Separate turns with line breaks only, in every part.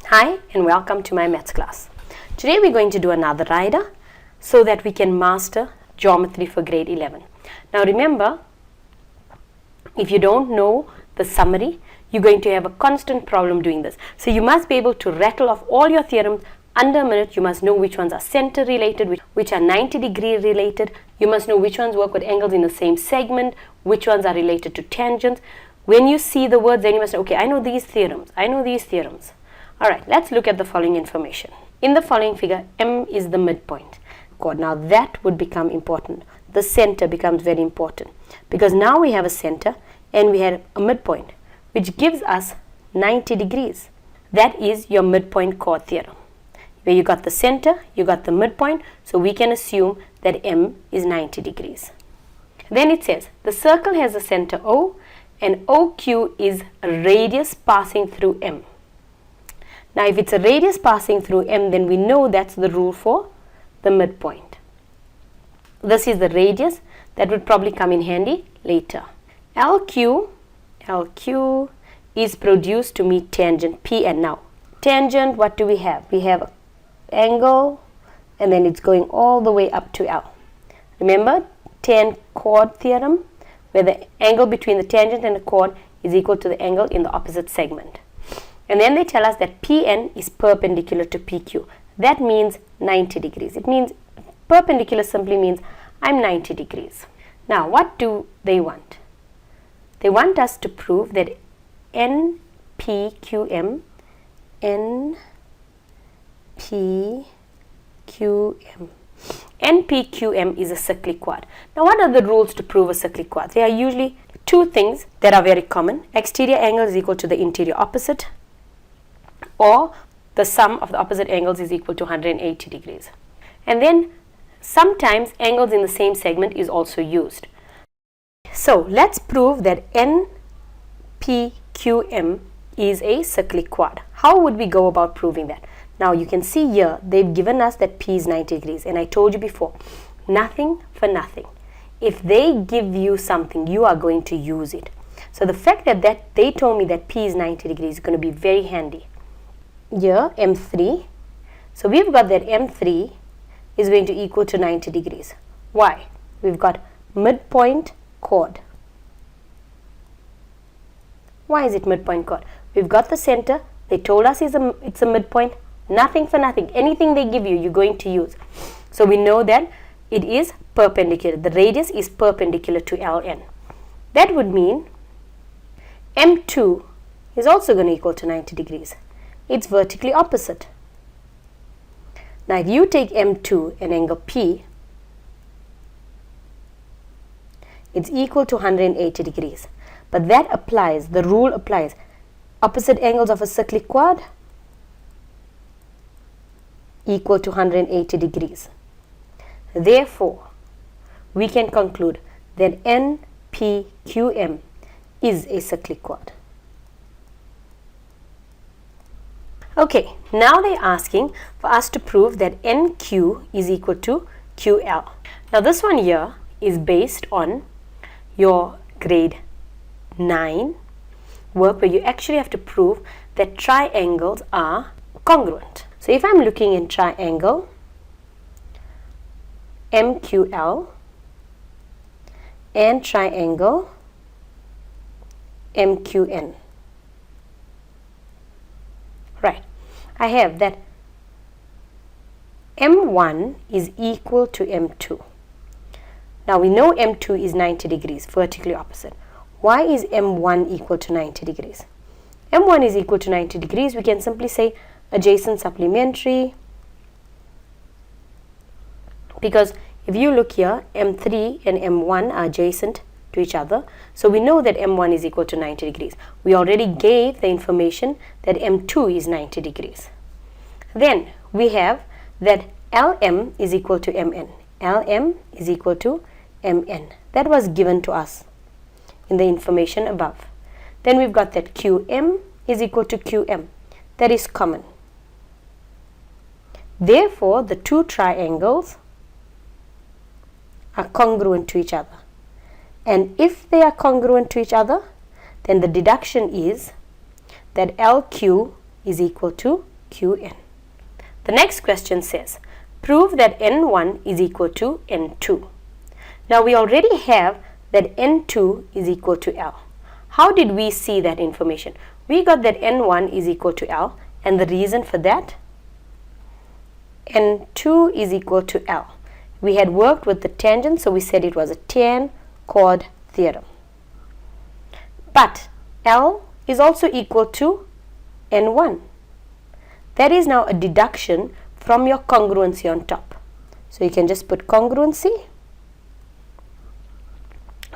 Hi and welcome to my maths class. Today we're going to do another rider so that we can master geometry for grade 11. Now remember, if you don't know the summary, you're going to have a constant problem doing this. So you must be able to rattle off all your theorems under a minute. You must know which ones are center related, which are 90-degree related. You must know which ones work with angles in the same segment, which ones are related to tangents. When you see the words, then you must know, okay, I know these theorems, I know these theorems. Alright, let's look at the following information. In the following figure, M is the midpoint. God, now that would become important. The center becomes very important because now we have a center and we have a midpoint which gives us 90 degrees. That is your midpoint chord theorem. Where you got the center, you got the midpoint, so we can assume that M is 90 degrees. Then it says the circle has a center O and OQ is a radius passing through M. Now if it's a radius passing through M, then we know that's the rule for the midpoint. This is the radius that would probably come in handy later. LQ is produced to meet tangent PN. Now tangent, what do we have? We have an angle and then it's going all the way up to L. Remember tan chord theorem, where the angle between the tangent and the chord is equal to the angle in the opposite segment. And then they tell us that PN is perpendicular to PQ. That means 90 degrees. It means perpendicular simply means I'm 90 degrees. Now what do they want? They want us to prove that NPQM is a cyclic quad. Now what are the rules to prove a cyclic quad? There are usually two things that are very common. Exterior angle is equal to the interior opposite, or the sum of the opposite angles is equal to 180 degrees. And then sometimes angles in the same segment is also used. So let's prove that NPQM is a cyclic quad. How would we go about proving that? Now you can see here they've given us that P is 90 degrees, and I told you before, nothing for nothing. If they give you something, you are going to use it. So the fact that they told me that P is 90 degrees is going to be very handy. Here M3, so we've got that M3 is going to equal to 90 degrees. Why? We've got midpoint chord. Why is it midpoint chord? We've got the center, they told us it's a midpoint, nothing for nothing. Anything they give you, you're going to use. So we know that it is perpendicular. The radius is perpendicular to LN. That would mean M2 is also going to equal to 90 degrees. It's vertically opposite. Now if you take M2 and angle P, it's equal to 180 degrees. But that applies, the rule applies. Opposite angles of a cyclic quad equal to 180 degrees. Therefore, we can conclude that NPQM is a cyclic quad. Okay, now they're asking for us to prove that NQ is equal to QL. Now this one here is based on your grade 9 work, where you actually have to prove that triangles are congruent. So if I'm looking in triangle MQL and triangle MQN, right, I have that M1 is equal to M2. Now we know M2 is 90 degrees, vertically opposite. Why is M1 equal to 90 degrees? M1 is equal to 90 degrees. We can simply say adjacent supplementary, because if you look here, M3 and M1 are adjacent to each other. So we know that M1 is equal to 90 degrees. We already gave the information that M2 is 90 degrees. Then we have that LM is equal to MN. LM is equal to MN. That was given to us in the information above. Then we've got that QM is equal to QM. That is common. Therefore, the two triangles are congruent to each other. And if they are congruent to each other, then the deduction is that LQ is equal to QN. The next question says, prove that N1 is equal to N2. Now we already have that N2 is equal to L. How did we see that information? We got that N1 is equal to L, and the reason for that, N2 is equal to L. We had worked with the tangent, so we said it was a tan-chord theorem. But L is also equal to N1. That is now a deduction from your congruency on top. So you can just put congruency.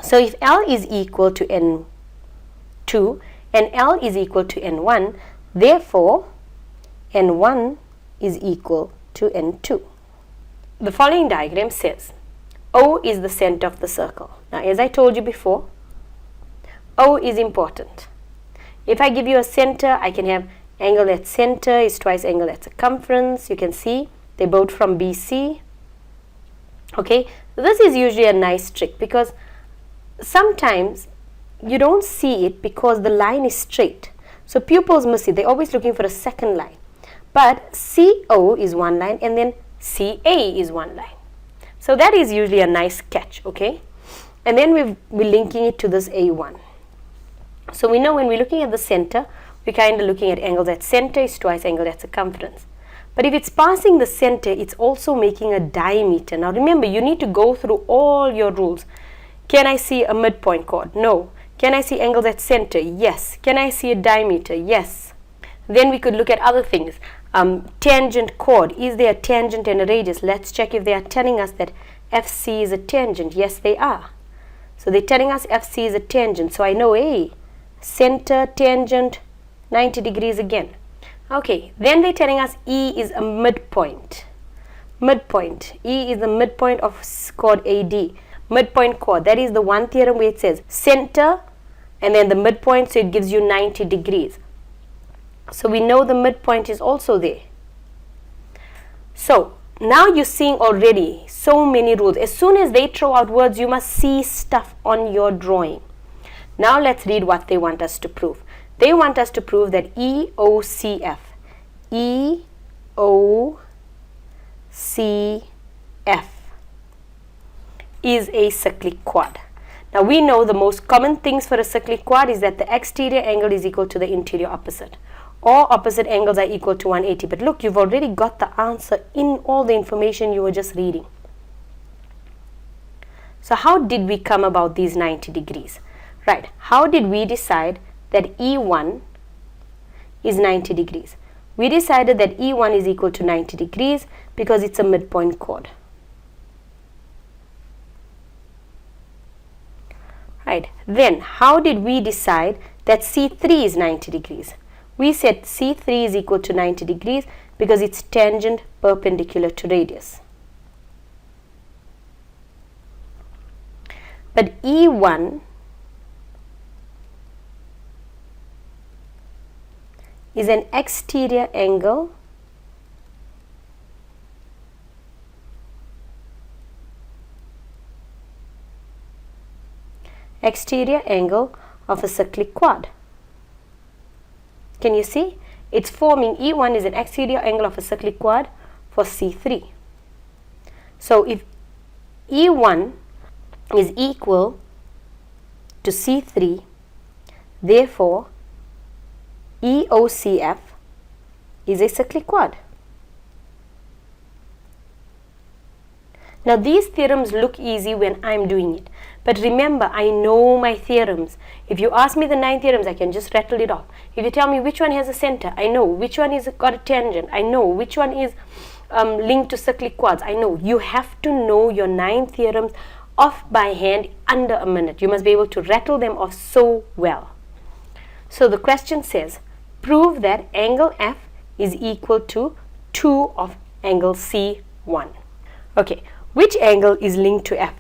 So if L is equal to N2 and L is equal to N1, therefore N1 is equal to N2. The following diagram says O is the center of the circle. Now, as I told you before, O is important. If I give you a center, I can have angle at center is twice angle at circumference. You can see they both from BC. Okay, this is usually a nice trick because sometimes you don't see it because the line is straight. So pupils must see, they're always looking for a second line. But CO is one line and then CA is one line. So that is usually a nice catch, okay? And then we're linking it to this A1. So we know when we're looking at the center, we're kind of looking at angles at center is twice angle at circumference. But if it's passing the center, it's also making a diameter. Now remember, you need to go through all your rules. Can I see a midpoint chord? No. Can I see angles at center? Yes. Can I see a diameter? Yes. Then we could look at other things. Tangent chord. Is there a tangent and a radius? Let's check if they are telling us that FC is a tangent. Yes, they are. So they're telling us FC is a tangent. So I know, hey, center, tangent, 90 degrees again. Okay, then they're telling us E is a midpoint. Midpoint. E is the midpoint of chord AD. Midpoint chord. That is the one theorem where it says center and then the midpoint, so it gives you 90 degrees. So we know the midpoint is also there. So now you're seeing already so many rules. As soon as they throw out words, you must see stuff on your drawing. Now let's read what they want us to prove. They want us to prove that EOCF is a cyclic quad. Now we know the most common things for a cyclic quad is that the exterior angle is equal to the interior opposite, or opposite angles are equal to 180. But look, you've already got the answer in all the information you were just reading. So how did we come about these 90 degrees? Right, how did we decide that E1 is 90 degrees? We decided that E1 is equal to 90 degrees because it's a midpoint chord. Right, then how did we decide that C3 is 90 degrees? We said C3 is equal to 90 degrees because it's tangent perpendicular to radius. But E1 is an exterior angle of a cyclic quad. Can you see? It's forming E1 is an exterior angle of a cyclic quad for C3. So if E1 is equal to C3, therefore EOCF is a cyclic quad. Now these theorems look easy when I'm doing it, but remember, I know my theorems. If you ask me the 9 theorems, I can just rattle it off. If you tell me which one has a center, I know. Which one is got a tangent, I know. Which one is linked to cyclic quads, I know. You have to know your 9 theorems off by hand under a minute. You must be able to rattle them off so well. So the question says, prove that angle F is equal to 2 of angle C1. Okay, which angle is linked to F?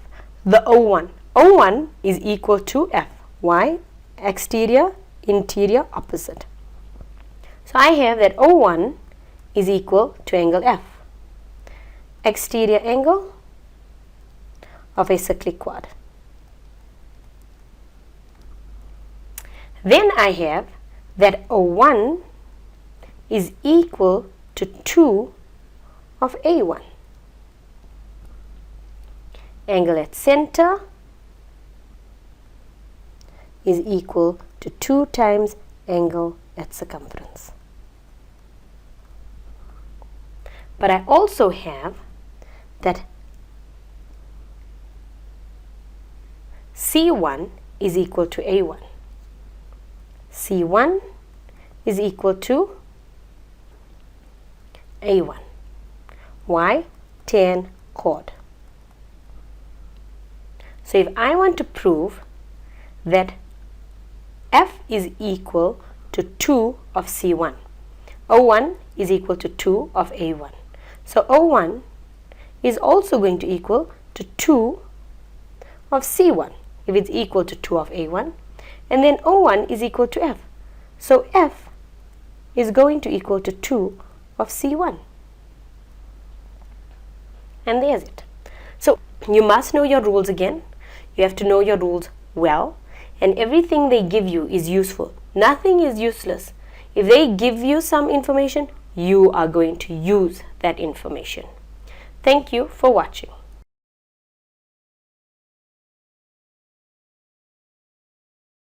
The O1. O1 is equal to F. Why? Exterior, interior, opposite. So I have that O1 is equal to angle F. Exterior angle of a cyclic quad. Then I have that O1 is equal to 2 of A1. Angle at center is equal to 2 times angle at circumference. But I also have that C1 is equal to A1. C1 is equal to A1. Why? Tan chord. So if I want to prove that F is equal to 2 of C1, O1 is equal to 2 of A1. So O1 is also going to equal to 2 of C1 if it's equal to 2 of A1, and then O1 is equal to F. So F is going to equal to 2 of C1. And there's it. So you must know your rules again. You have to know your rules well, and everything they give you is useful. Nothing is useless. If they give you some information, you are going to use that information. Thank you for watching.